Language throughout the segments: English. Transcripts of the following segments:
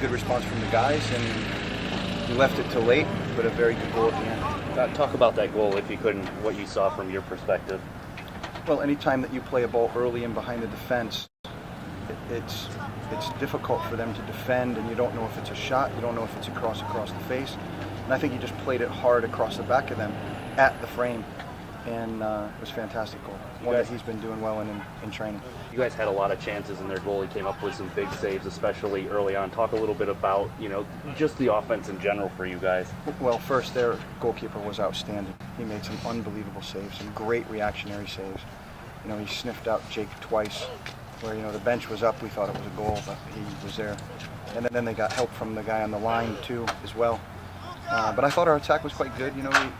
good response from the guys, and we left it till late, but a very good goal at the end. Talk about that goal, if you couldn't, what you saw from your perspective. Well, anytime that you play a ball early and behind the defense, it's difficult for them to defend, and you don't know if it's a shot, you don't know if it's a cross across the face. And I think he just played it hard across the back of them at the frame, and it was a fantastic goal. One that he's been doing well in training. You guys had a lot of chances, and their goalie came up with some big saves, especially early on. Talk a little bit about, just the offense in general for you guys. Well, first, their goalkeeper was outstanding. He made some unbelievable saves, some great reactionary saves. He sniffed out Jake twice, where the bench was up. We thought it was a goal, but he was there. And then they got help from the guy on the line too, as well. But I thought our attack was quite good.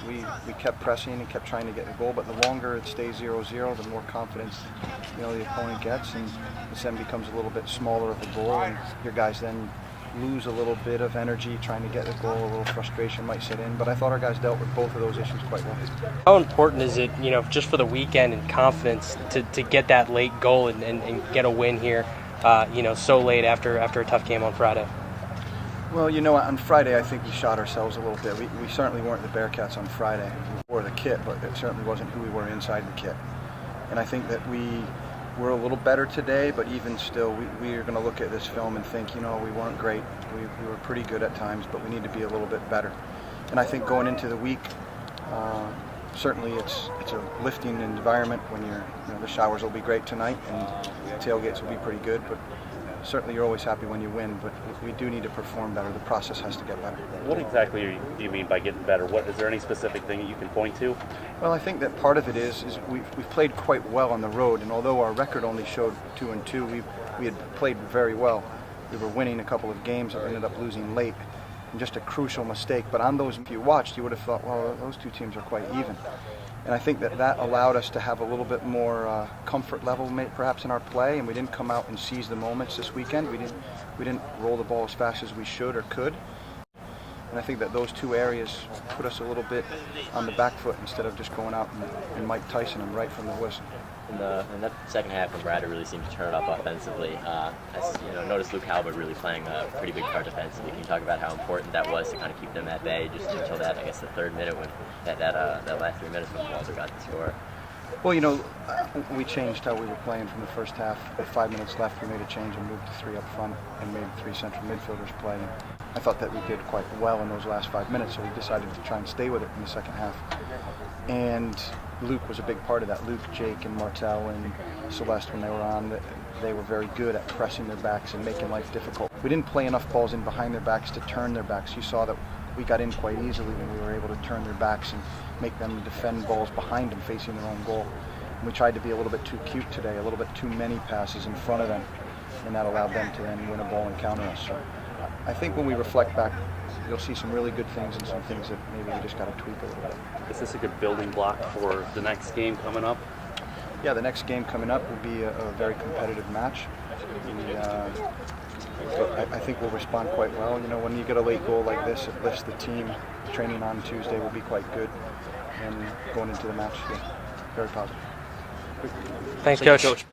We kept pressing and kept trying to get the goal. But the longer it stays 0-0, the more confidence the opponent gets, and this then becomes a little bit smaller of a goal, and your guys then lose a little bit of energy trying to get the goal. A little frustration might set in. But I thought our guys dealt with both of those issues quite well. How important is it, just for the weekend and confidence to get that late goal and get a win here, so late after a tough game on Friday? Well, on Friday I think we shot ourselves a little bit. We certainly weren't the Bearcats on Friday. We wore the kit, but it certainly wasn't who we were inside the kit. And I think that we were a little better today, but even still, we are going to look at this film and think, we weren't great. We were pretty good at times, but we need to be a little bit better. And I think going into the week, certainly it's a lifting environment when the showers will be great tonight and the tailgates will be pretty good, but certainly you're always happy when you win, but we do need to perform better. The process has to get better. What exactly do you mean by getting better? Is there any specific thing that you can point to? Well, I think that part of it is we've played quite well on the road, and although our record only showed 2-2, we had played very well. We were winning a couple of games that we ended up losing late, and just a crucial mistake. But on those, if you watched, you would have thought, well, those two teams are quite even. And I think that allowed us to have a little bit more comfort level, perhaps, in our play, and we didn't come out and seize the moments this weekend. We didn't roll the ball as fast as we should or could. And I think that those two areas put us a little bit on the back foot instead of just going out and Mike Tyson them right from the whistle. In that second half, when Brad really seemed to turn it up offensively, I noticed Luke Halbert really playing a pretty big part defensively. Can you talk about how important that was to kind of keep them at bay just until that, I guess, the third minute when that last 3 minutes when Walter got the score? Well, we changed how we were playing from the first half. With 5 minutes left, we made a change and moved to 3 up front and made 3 central midfielders play. And I thought that we did quite well in those last 5 minutes, so we decided to try and stay with it in the second half. And Luke was a big part of that. Luke, Jake, and Martel and Celeste, when they were on, they were very good at pressing their backs and making life difficult. We didn't play enough balls in behind their backs to turn their backs. You saw that we got in quite easily when we were able to turn their backs and make them defend balls behind them facing their own goal. And we tried to be a little bit too cute today, a little bit too many passes in front of them, and that allowed them to then win a ball and counter us. So I think when we reflect back, you'll see some really good things and some things that maybe we just got to tweak a little bit. Is this a good building block for the next game coming up? Yeah, the next game coming up will be a very competitive match. I think we'll respond quite well. When you get a late goal like this, it lifts the team. Training on Tuesday will be quite good, and going into the match, yeah, very positive. Thanks, Coach.